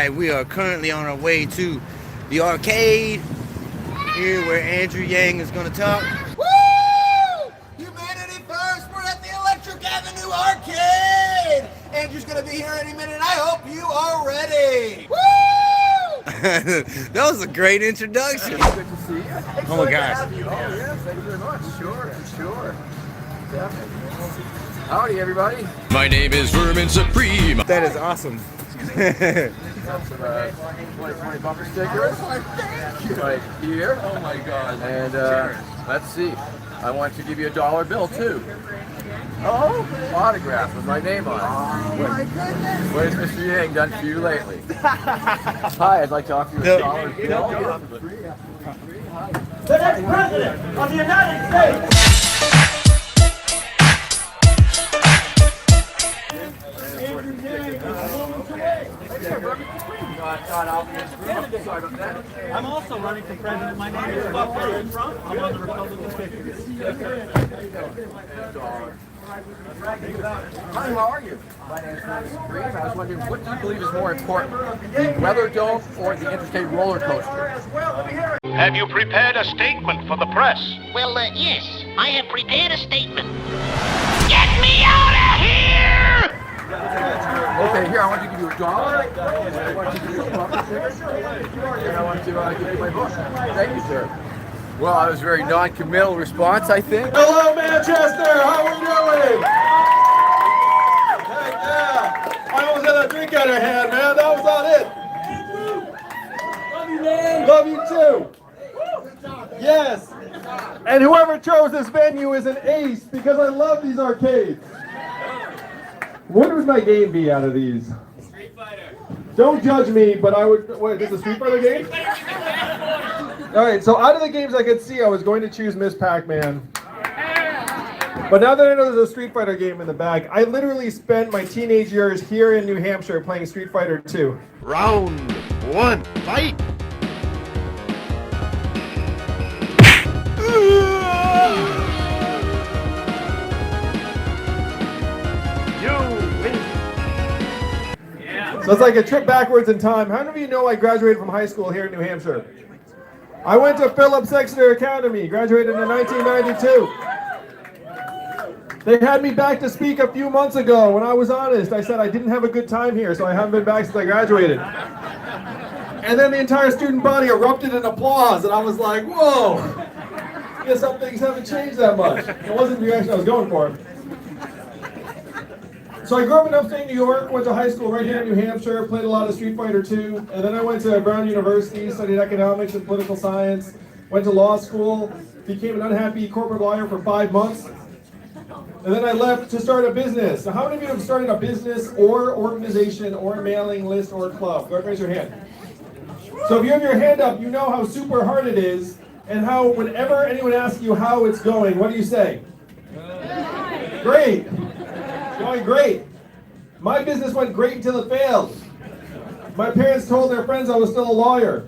right, we are currently on our way to the arcade here where Andrew Yang is going to talk. Woo! Humanity first! We're at the Electric Avenue Arcade! Andrew's going to be here any minute. I hope you are ready! Woo! That was a great introduction. Good to see you. Oh my gosh. Oh, yes, thank you very much. Sure. Definitely. Howdy, everybody. My name is Vermin Supreme. That is awesome. Got some 2020 bumper stickers right here. Oh my God. And let's see. I want to give you a $1 bill too. Oh, autograph with my name on it. Oh my goodness. What has Mr. Yang done for you lately? Hi, I'd like to offer you a $1 bill. The next president of the United States. I'm also running for president. My name is Buck Trump. I'm on the Republican ticket. Hi, how are you? My name is Vermin Supreme. I was wondering, what do you believe is more important, the weather dome or the interstate roller coaster? Have you prepared a statement for the press? Well, yes, I have prepared a statement. Get me out of here! Okay, here, I want to give you $1. I want to give you a bumper sticker. And I want to give you my book. Thank you, sir. Well, that was a very non-committal response, I think. Hello, Manchester! How are we doing? Heck yeah! I almost had a drink out of hand, man. That was not it. Love you, man. Love you too. Yes. And whoever chose this venue is an ace because I love these arcades. What would my game be out of these? Street Fighter. Don't judge me, but I would. Wait, this is a Street Fighter game? All right, so out of the games I could see, I was going to choose Miss Pac-Man. But now that I know there's a Street Fighter game in the bag, I literally spent my teenage years here in New Hampshire playing Street Fighter 2. Round one, fight! So it's like a trip backwards in time. How many of you know I graduated from high school here in New Hampshire? I went to Phillips Exeter Academy, graduated in 1992. They had me back to speak a few months ago. When I was honest, I said I didn't have a good time here, so I haven't been back since I graduated. And then the entire student body erupted in applause, and I was like, whoa, I guess some things haven't changed that much. It wasn't the reaction I was going for. So I grew up in upstate New York, went to high school right here in New Hampshire, played a lot of Street Fighter 2, and then I went to Brown University, studied economics and political science, went to law school, became an unhappy corporate lawyer for 5 months, and then I left to start a business. Now, how many of you have started a business or organization or mailing list or club? Go ahead, raise your hand. So if you have your hand up, you know how super hard it is, and how whenever anyone asks you how it's going, what do you say? Great. Going great. My business went great until it failed. My parents told their friends I was still a lawyer.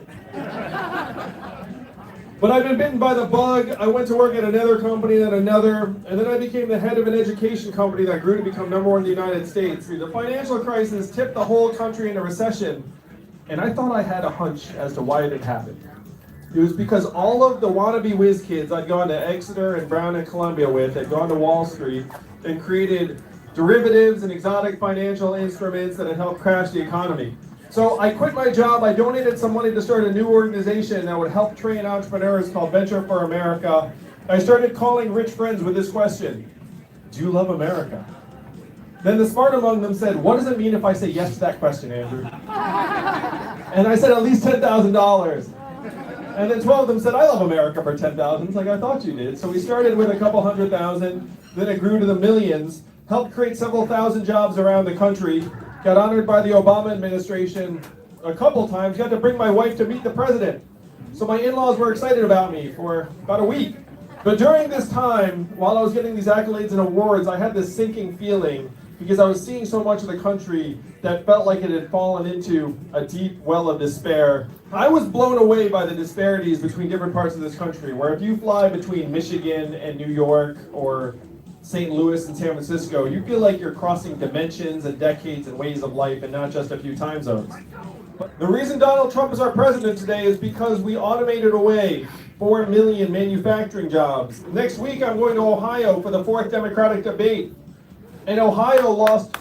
But I've been bitten by the bug. I went to work at another company, then another, and then I became the head of an education company that grew to become #1 in the United States. The financial crisis tipped the whole country into recession, and I thought I had a hunch as to why it had happened. It was because all of the wannabe whiz kids I'd gone to Exeter and Brown and Columbia with had gone to Wall Street and created derivatives and exotic financial instruments that had helped crash the economy. So I quit my job, I donated some money to start a new organization that would help train entrepreneurs called Venture for America. I started calling rich friends with this question: do you love America? Then the smart among them said, what does it mean if I say yes to that question, Andrew? And I said at least $10,000. And then 12 of them said, I love America for 10,000. It's like I thought you did. So we started with a couple $100,000, then it grew to the millions, helped create several thousand jobs around the country, got honored by the Obama administration a couple times, got to bring my wife to meet the president. So my in-laws were excited about me for about a week. But during this time, while I was getting these accolades and awards, I had this sinking feeling because I was seeing so much of the country that felt like it had fallen into a deep well of despair. I was blown away by the disparities between different parts of this country, where if you fly between Michigan and New York or St. Louis and San Francisco, you feel like you're crossing dimensions and decades and ways of life and not just a few time zones. The reason Donald Trump is our president today is because we automated away 4 million manufacturing jobs. Next week, I'm going to Ohio for the 4th Democratic debate. And Ohio lost...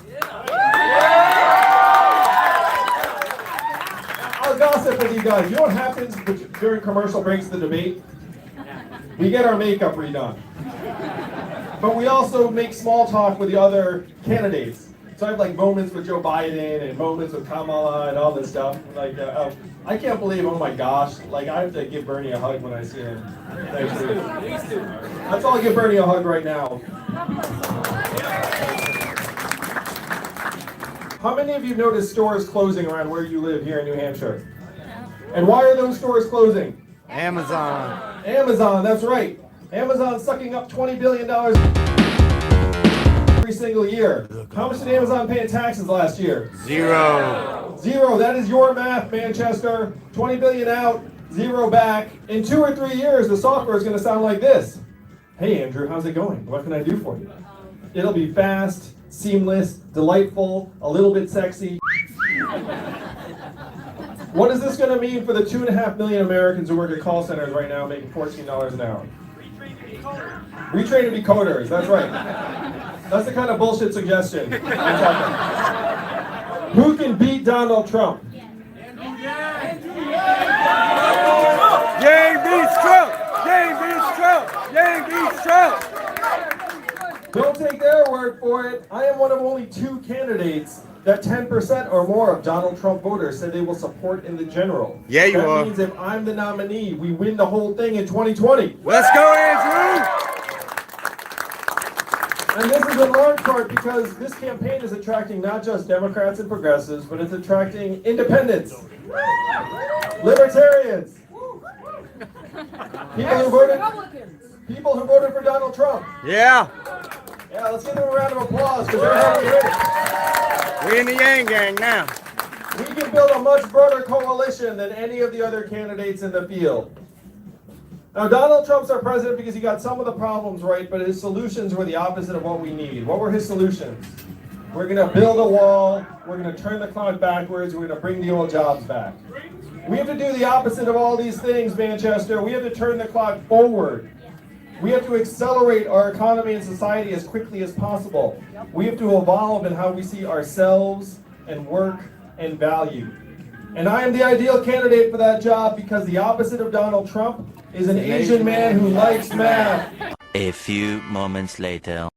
I'll gossip with you guys. You know what happens during commercial breaks of the debate? We get our makeup redone. But we also make small talk with the other candidates. So I have like moments with Joe Biden and moments with Kamala and all this stuff. Like, I can't believe, oh my gosh, like I have to give Bernie a hug when I see him. Let's all give Bernie a hug right now. How many of you noticed stores closing around where you live here in New Hampshire? And why are those stores closing? Amazon. Amazon, that's right. Amazon's sucking up $20 billion every single year. How much did Amazon pay in taxes last year? Zero. Zero. That is your math, Manchester. 20 billion out, zero back. In 2 or 3 years, the software is going to sound like this. Hey, Andrew, how's it going? What can I do for you? It'll be fast, seamless, delightful, a little bit sexy. What is this going to mean for the 2.5 million Americans who work at call centers right now making $14 an hour? Retrain to be coders, that's right. That's the kind of bullshit suggestion I'm talking. Who can beat Donald Trump? Yang beats Trump! Yang beats Trump! Yang beats Trump! Don't take their word for it. I am one of only 2 candidates that 10% or more of Donald Trump voters said they will support in the general. Yeah, you are. That means if I'm the nominee, we win the whole thing in 2020. Let's go, Andrew! And this is in large part because this campaign is attracting not just Democrats and progressives, but it's attracting independents, libertarians, people who voted for Donald Trump. Yeah. Yeah, let's give them a round of applause because they're helping win. We're in the Yang Gang now. We can build a much broader coalition than any of the other candidates in the field. Now, Donald Trump's our president because he got some of the problems right, but his solutions were the opposite of what we need. What were his solutions? We're going to build a wall, we're going to turn the clock backwards, we're going to bring the old jobs back. We have to do the opposite of all these things, Manchester. We have to turn the clock forward. We have to accelerate our economy and society as quickly as possible. We have to evolve in how we see ourselves and work and value. And I am the ideal candidate for that job because the opposite of Donald Trump is an Asian man who likes math. A few moments later.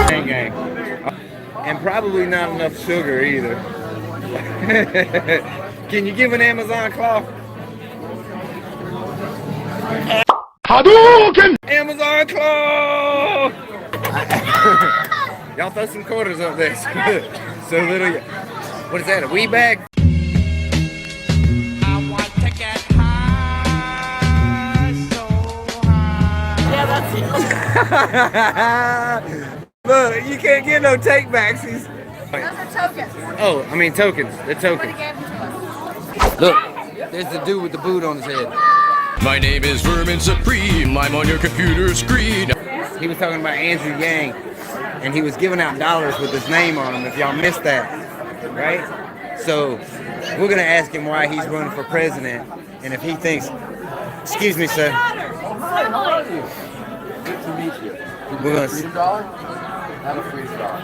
Gang Gang. And probably not enough sugar either. Can you give an Amazon claw? Hadouken! Amazon claw! Y'all throw some quarters up there. So little. What is that? A wee bag? I want to get high, so high. Yeah, that's it. Look, you can't get no take backs. Those are tokens. Oh, I mean tokens. The Somebody tokens. gave them to us. Look, there's the dude with the boot on his head. My name is Vermin Supreme. I'm on your computer screen. He was talking about Andrew Yang, and he was giving out dollars with his name on them, if y'all missed that, right? So we're gonna ask him why he's running for president, and if he thinks, excuse me, sir. Good to meet you. We're gonna Freedom dollar? Have a freedom dollar.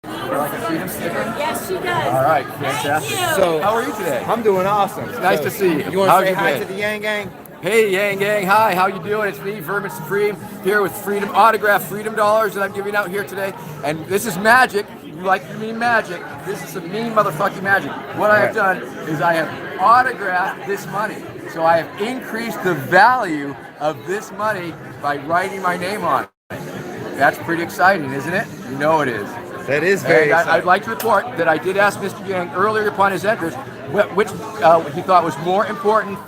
Would you like a freedom sticker? Yes, she does. All right, fantastic. So How are you today? I'm doing awesome. Nice to see you. You want How to say you hi been? to the Yang Gang? Hey, Yang Gang. Hi, how you doing? It's me, Vermin Supreme, here with Freedom autographed Freedom dollars that I'm giving out here today. And this is magic. You like to mean magic. This is some mean motherfucking magic. What I have done is I have autographed this money. So I have increased the value of this money by writing my name on it. That's pretty exciting, isn't it? You know it is. That is very And exciting. I'd like to report that I did ask Mr. Yang earlier upon his entrance which he thought was more important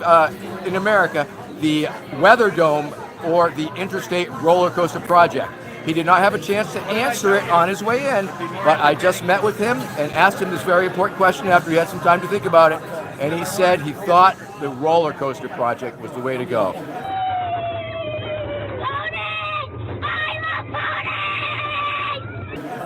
in America, the weather dome or the interstate roller coaster project. He did not have a chance to answer it on his way in, but I just met with him and asked him this very important question after he had some time to think about it. and he said he thought the roller coaster project was the way to go.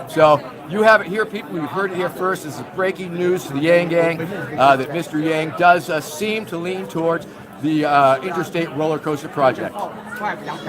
So you have it here, people. You've heard it here first. This is breaking news to the Yang Gang that Mr. Yang does seem to lean towards the interstate roller coaster project.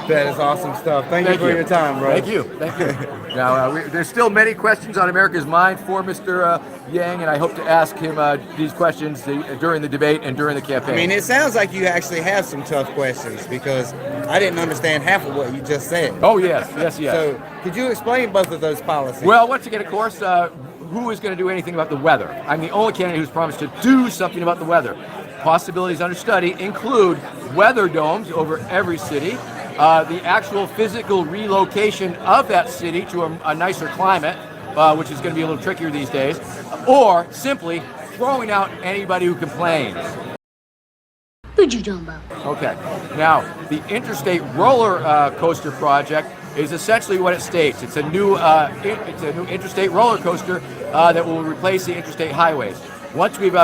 That is awesome stuff. Thank you for your time, bro. Thank you. Thank you. Now, there's still many questions on America's mind for Mr. Yang, and I hope to ask him these questions during the debate and during the campaign. I mean, it sounds like you actually have some tough questions because I didn't understand half of what you just said. Oh, yes. So, could you explain both of those policies? Well, once again, of course, who is going to do anything about the weather? I'm the only candidate who's promised to do something about the weather. Possibilities under study include weather domes over every city, the actual physical relocation of that city to a nicer climate, which is going to be a little trickier these days, or simply throwing out anybody who complains. Who'd you talking about? Okay. Now, the interstate roller coaster project is essentially what it states. It's a new interstate roller coaster that will replace the interstate highways. Once we've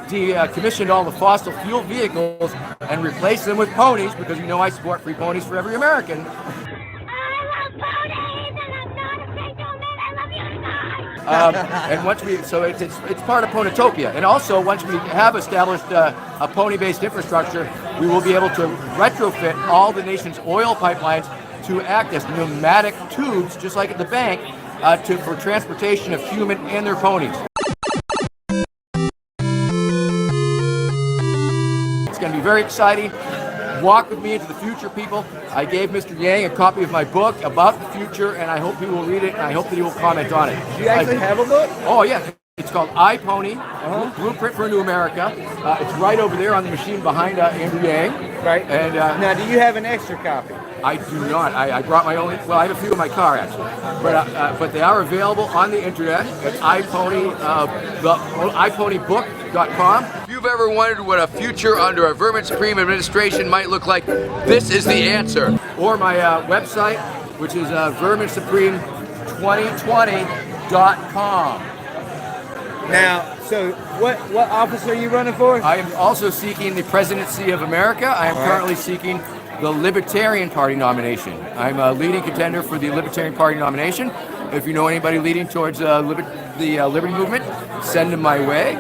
decommissioned all the fossil fuel vehicles and replaced them with ponies, because you know I support free ponies for every American. And once it's part of Ponitopia, and also once we have established a pony-based infrastructure, we will be able to retrofit all the nation's oil pipelines to act as pneumatic tubes, just like at the bank, for transportation of human and their ponies. It's going to be very exciting. Walk with me into the future, people. I gave Mr. Yang a copy of my book about the future, and I hope he will read it, and I hope that he will comment on it. Do you actually have a book? Oh, yeah. It's called iPony, Blueprint for a New America. It's right over there on the machine behind Andrew Yang. Right. And now, do you have an extra copy? I do not. I brought my own. Well, I have a few in my car, actually. But they are available on the internet at iPonybook.com. If you've ever wondered what a future under a Vermin Supreme administration might look like, this is the answer. Or my website, which is verminsupreme2020.com. Now, so what office are you running for? I am also seeking the presidency of America. I am currently seeking the Libertarian Party nomination. I'm a leading contender for the Libertarian Party nomination. If you know anybody leading towards the Liberty Movement, send them my way.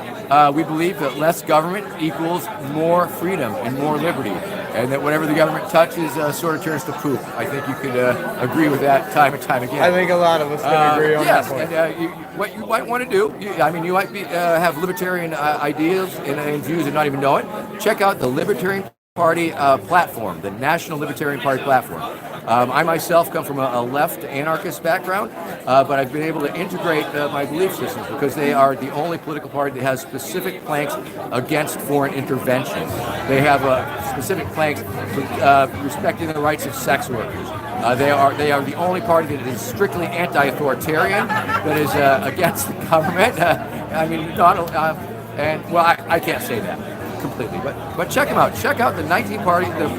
We believe that less government equals more freedom and more liberty, and that whatever the government touches sort of turns to poop. I think you could agree with that time and time again. I think a lot of us can agree on that point. And what you might want to do, you might have libertarian ideas and views and not even know it. Check out the Libertarian Party platform, the National Libertarian Party platform. I myself come from a left anarchist background, but I've been able to integrate my belief systems because they are the only political party that has specific planks against foreign intervention. They have specific planks for respecting the rights of sex workers. They are the only party that is strictly anti-authoritarian, that is against the government. I can't say that completely, but check them out. Check out the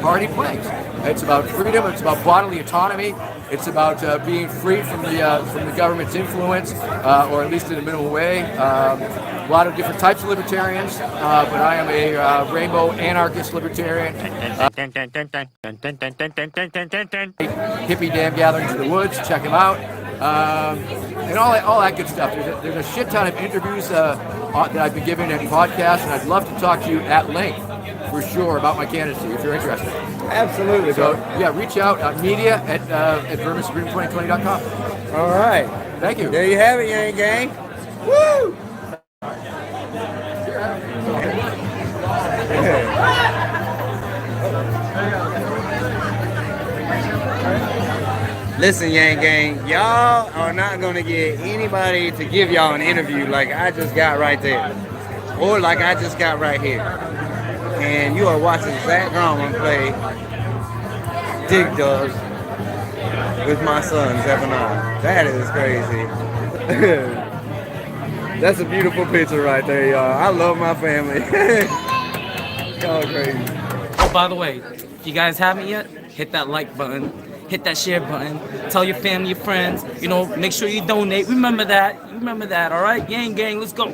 party planks. It's about freedom. It's about bodily autonomy. It's about being free from the government's influence, or at least in a minimal way. A lot of different types of libertarians, but I am a rainbow anarchist libertarian. Hippie dam gatherings in the woods. Check them out. And all that good stuff. There's a shit ton of interviews that I've been giving and podcasts, and I'd love to talk to you at length, for sure, about my candidacy if you're interested. Absolutely. So yeah, reach out media at verminsupreme2020.com. All right. Thank you. There you have it, Yang Gang. Woo! Listen, Yang Gang, y'all are not going to get anybody to give y'all an interview like I just got right there, or like I just got right here. And you are watching Zach Grauman play Dig Dug with my son, Zephaniah. That is crazy. That's a beautiful picture right there, y'all. I love my family. Y'all crazy. Oh, by the way, if you guys haven't yet, hit that like button. Hit that share button. Tell your family, your friends. Make sure you donate. Remember that. All right? Yang Gang, let's go.